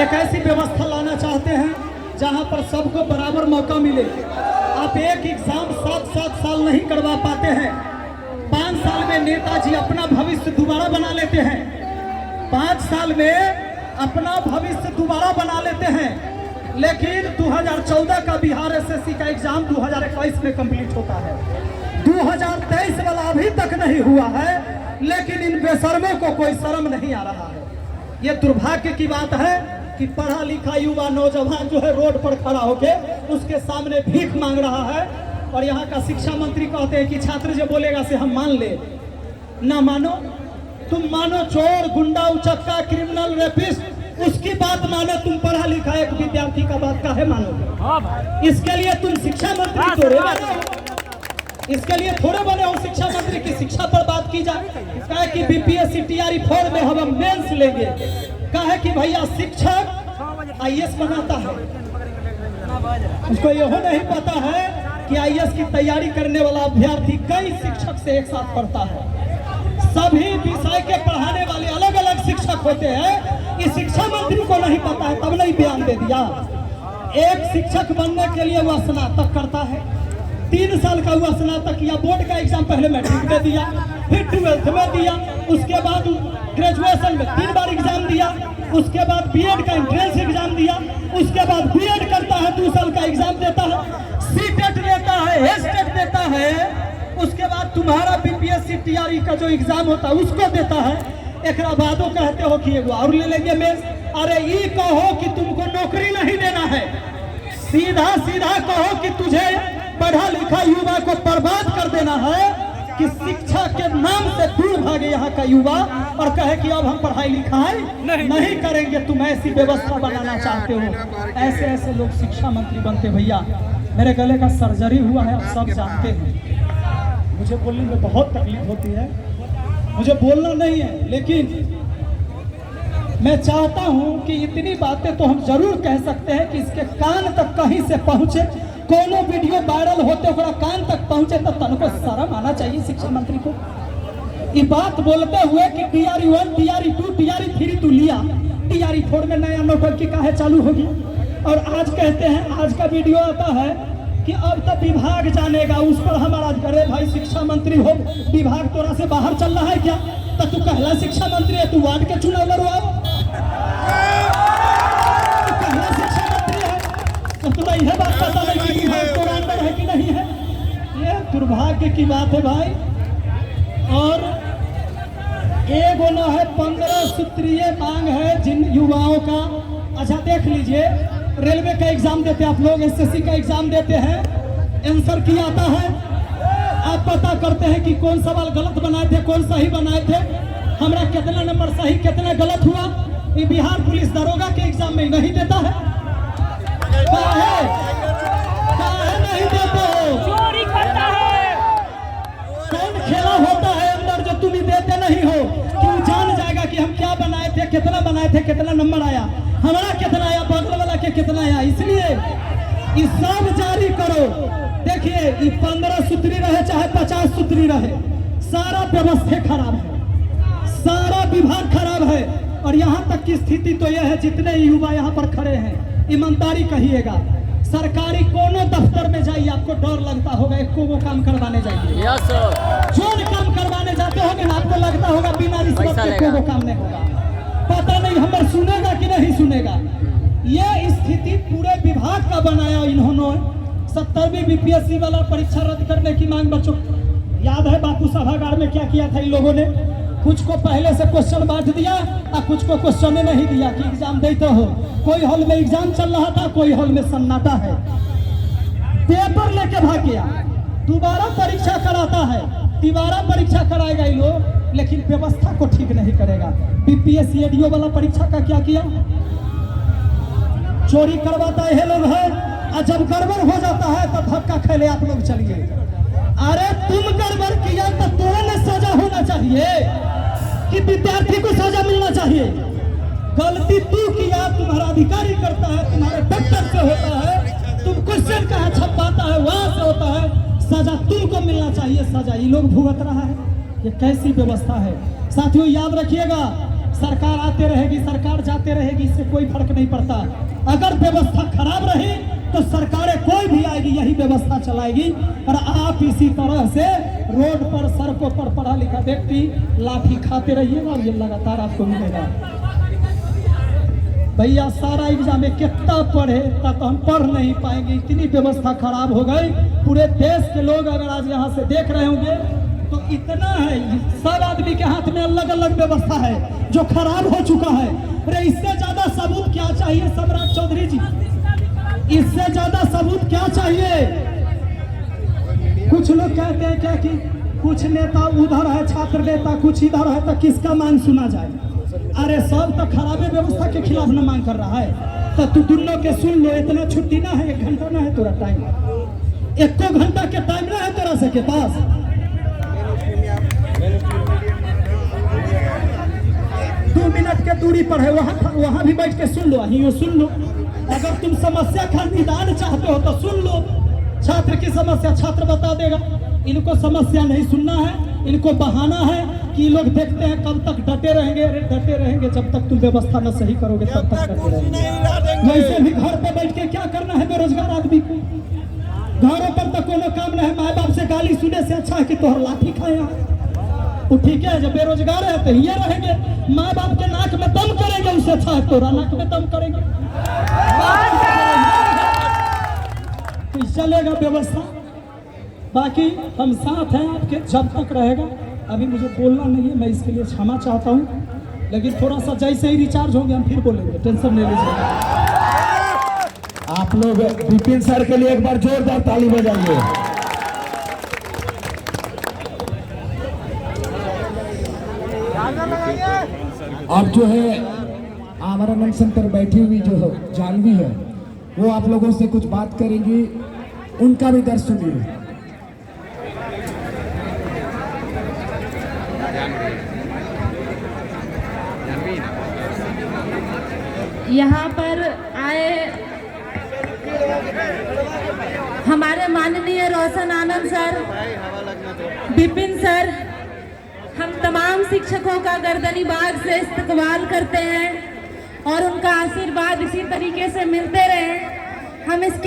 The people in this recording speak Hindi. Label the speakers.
Speaker 1: एक ऐसी व्यवस्था लाना चाहते हैं जहां पर सबको बराबर मौका मिले। आप एक एग्जाम 7-7 साल नहीं करवा पाते हैं। 5 साल में नेताजी अपना भविष्य दोबारा बना लेते हैं। 5 साल में अपना भविष्य दोबारा बना लेते हैं। लेकिन 2014 का बिहार एसएससी का एग्जाम 2021 में कंप्लीट होता है। 2023 वाला अभी तक नहीं हुआ है, लेकिन इन बेशर्मों को कोई शर्म नहीं आ रहा है। ये दुर्भाग्य की बात है कि पढ़ा लिखा युवा नौजवान जो है रोड पर खड़ा होके उसके सामने भीख मांग रहा है। और यहाँ का शिक्षा मंत्री कहते हैं कि छात्र जो बोलेगा से हम मान ले। ना मानो, तुम मानो चोर, गुंडा, उचक्का, क्रिमिनल, रेपिस्ट, उसकी बात मानो। तुम पढ़ा लिखा एक विद्यार्थी का बात काहे मानोगे? इसके लिए तुम शिक्षा मंत्री थोड़े बने हो। इसके लिए थोड़े बने हो शिक्षा मंत्री की शिक्षा पर बात की जाए। कहे कि बीपीएससी टीआरई 4 में हम मेंस लेंगे। कहे कि भैया शिक्षक आईएएस बनाता है, उसको यह नहीं पता है कि आईएएस की तैयारी करने वाला अभ्यर्थी कई शिक्षक से एक साथ पढ़ता है। सभी विषय के पढ़ाने वाले अलग अलग शिक्षक होते हैं। इस शिक्षा मंत्री को नहीं पता है, तब नहीं बयान दे दिया। एक शिक्षक बनने के लिए वह स्नातक करता है। 3 साल का हुआ स्नातक किया, बोर्ड का एग्जाम पहले मैट्रिक में दिया, फिर 12th में दिया, उसके बाद ग्रेजुएशन में 3 बार एग्जाम दिया, उसके बाद बीएड का एंट्रेंस एग्जाम दिया, उसके बाद बीएड करता है, 2 साल का एग्जाम देता है, सीटेट देता है, हेस्टेट देता है, उसके बाद तुम्हारा बीपीएससी टीआरई का जो एग्जाम होता है उसको देता है। एक बादो कहते हो कि एगो और ले लेंगे मेंस। अरे ये कहो कि तुमको नौकरी नहीं देना है, सीधा सीधा कहो कि तुझे पढ़ा लिखा युवा को बर्बाद कर देना है कि शिक्षा के नाम से दूर भागे यहाँ का युवा और कहे कि अब हम पढ़ाई लिखाई नहीं करेंगे। तुम ऐसी व्यवस्था बनाना चाहते हो। ऐसे ऐसे लोग शिक्षा मंत्री बनते। भैया मेरे गले का सर्जरी हुआ है, आप सब जानते हैं। मुझे बोलने में बहुत तकलीफ होती है, मुझे बोलना नहीं है, लेकिन मैं चाहता हूं कि इतनी बातें तो हम जरूर कह सकते हैं कि इसके कान तक कहीं से पहुंचे। कोनो वीडियो वायरल होते हुए कान तक पहुंचे तो तनको शर्म आना चाहिए शिक्षा मंत्री को। ये बात बोलते हुए कि टीआरई 1, टीआरई 2, टीआरई 3 तू लिया, टीआरई 4 में नया नौटंकी काहे चालू होगी। और आज कहते हैं, आज का वीडियो आता है कि अब तो विभाग जानेगा, उस पर हमारा करे। भाई शिक्षा मंत्री हो, विभाग तोरा से बाहर चल रहा है क्या? तो तू कहला शिक्षा मंत्री है, तू वार्ड के चुनाव लड़वा, कहला शिक्षा मंत्री है तो तुम्हें यह बात पता नहीं कि विभाग तोरा अंदर है कि नहीं है। ये दुर्भाग्य की बात है भाई। और एगो न है 15 सूत्रीय मांग है जिन युवाओं का। अच्छा देख लीजिए, रेलवे का एग्जाम देते आप लोग, एसएससी का एग्जाम देते हैं, आंसर किया आता है, आप पता करते हैं कि कौन सवाल गलत बनाए थे, कौन सही बनाए थे, हमारा कितना नंबर सही कितना गलत हुआ। ये बिहार पुलिस दरोगा के एग्जाम में नहीं देता है। काहे नहीं देते हो?
Speaker 2: चोरी करता है।
Speaker 1: कौन खेला होता है अंदर जो तुम देते नहीं हो? क्यों जान जाएगा कि हम क्या बनाए थे, कितना बनाए थे, कितना नंबर आया, हमारा कितना आया, बगल वाला के कितना आया। इसलिए ये सब जारी करो। देखिए ये 15 सूत्री रहे चाहे 50 सूत्री रहे, सारा व्यवस्था खराब है, सारा विभाग खराब है। और यहाँ तक की स्थिति तो यह है, जितने युवा यहाँ पर खड़े हैं ईमानदारी कहिएगा, सरकारी कोनो दफ्तर में जाइए आपको डर लगता होगा, एक को वो काम करवाने जाइए।
Speaker 2: Yes sir.
Speaker 1: जो काम करवाने जाते होंगे ना आपको लगता होगा बिना रिश्वत के को वो काम नहीं होगा। पता नहीं हमें सुनेगा कि नहीं सुनेगा। ये स्थिति पूरे विभाग का बनाया इन्होंने। 70वीं बीपीएससी वाला परीक्षा रद्द करने की मांग बच्चों याद है, बापू सभागार में क्या किया था इन लोगों ने? कुछ को पहले से क्वेश्चन बांट दिया और कुछ को क्वेश्चन नहीं दिया कि एग्जाम देते हो। कोई हॉल में एग्जाम चल रहा था, कोई हॉल में सन्नाटा है, पेपर लेके भाग गया, दोबारा परीक्षा कराता है, दोबारा परीक्षा कराएगा ये लोग, लेकिन व्यवस्था को ठीक नहीं करेगा। बीपीएससी एडीओ वाला परीक्षा का क्या किया? चोरी करवाता है लोग है, और जब गड़बड़ हो जाता है तो धक्का खेले आप लोग चलिए। अरे तुम गड़बड़ किया तो तुम्हें सजा होना चाहिए कि विद्यार्थी को सजा मिलना चाहिए। गलती तू किया, तुम्हारा अधिकारी करता है, तुम्हारे दफ्तर से होता है, तुम क्वेश्चन कहाँ छपाता है वहां से होता है, सजा तुमको मिलना चाहिए। सजा ये लोग भुगत रहा है। ये कैसी व्यवस्था है? साथियों याद रखिएगा, सरकार आते रहेगी, सरकार जाते रहेगी, इससे कोई फर्क नहीं पड़ता। अगर व्यवस्था खराब रही तो सरकारें कोई भी आएगी यही व्यवस्था चलाएगी। और आप इसी तरह से रोड पर, सड़कों पर पढ़ा लिखा व्यक्ति लाठी खाते रहिएगा और ये लगातार आपको मिलेगा। भैया सारा एग्जाम में कितना पढ़े तक हम पढ़ नहीं पाएंगे, इतनी व्यवस्था खराब हो गई। पूरे देश के लोग अगर आज यहाँ से देख रहे होंगे तो इतना है, सब आदमी के हाथ में अलग अलग व्यवस्था है जो खराब हो चुका है। अरे इससे ज्यादा सबूत क्या चाहिए सम्राट चौधरी जी, इससे ज्यादा सबूत क्या चाहिए? कुछ लोग कहते हैं क्या कि कुछ नेता उधर है, छात्र नेता कुछ इधर है, तो किसका मांग सुना जाए? अरे सब तो खराबे व्यवस्था के खिलाफ न मांग कर रहा है, तो तू दोनों के सुन लो। इतना छुट्टी ना है, 1 घंटा ना है तोरा टाइम, 1 घंटा के टाइम ना है तोरा से के पास। 2 मिनट के दूरी पर है, वहाँ भी बैठ के सुन लो, यहीं सुन लो। अगर तुम समस्या का निदान चाहते हो तो सुन लो। छात्र की समस्या छात्र बता देगा, इनको समस्या नहीं सुनना है, इनको बहाना है कि लोग देखते हैं कब तक डटे रहेंगे। अरे डटे रहेंगे जब तक तुम व्यवस्था न सही करोगे तब तक डटे रहेंगे। वैसे भी घर पे बैठ के क्या करना है बेरोजगार आदमी को? घरों पर तो कोनो काम नहीं है, माँ बाप से गाली सुने से अच्छा है कि तोहर लाठी खाए। वो ठीक है, जब बेरोजगार है तो ये रहेंगे, माँ बाप के नाक में दम करेंगे, उससे अच्छा है तोरा नाक में दम करेंगे, तो चलेगा व्यवस्था। बाकी हम साथ हैं आपके जब तक रहेगा। अभी मुझे बोलना नहीं है, मैं इसके लिए क्षमा चाहता हूँ, लेकिन थोड़ा सा जैसे ही रिचार्ज होंगे हम फिर बोलेंगे, टेंशन नहीं लीजिएगा।
Speaker 3: आप लोग विपिन सर के लिए एक बार जोरदार ताली बजाइए। अब जो है आमरानंद सेंटर बैठी हुई जो जानवी है, वो आप लोगों से कुछ बात करेंगी, उनका भी दर्द सुनिए।
Speaker 4: यहाँ पर आए हमारे माननीय रोशन आनंद सर, विपिन सर, हम तमाम शिक्षकों का गर्दनी बाग से इस्तकबाल करते हैं और उनका आशीर्वाद इसी तरीके से मिलते रहे। हम इसके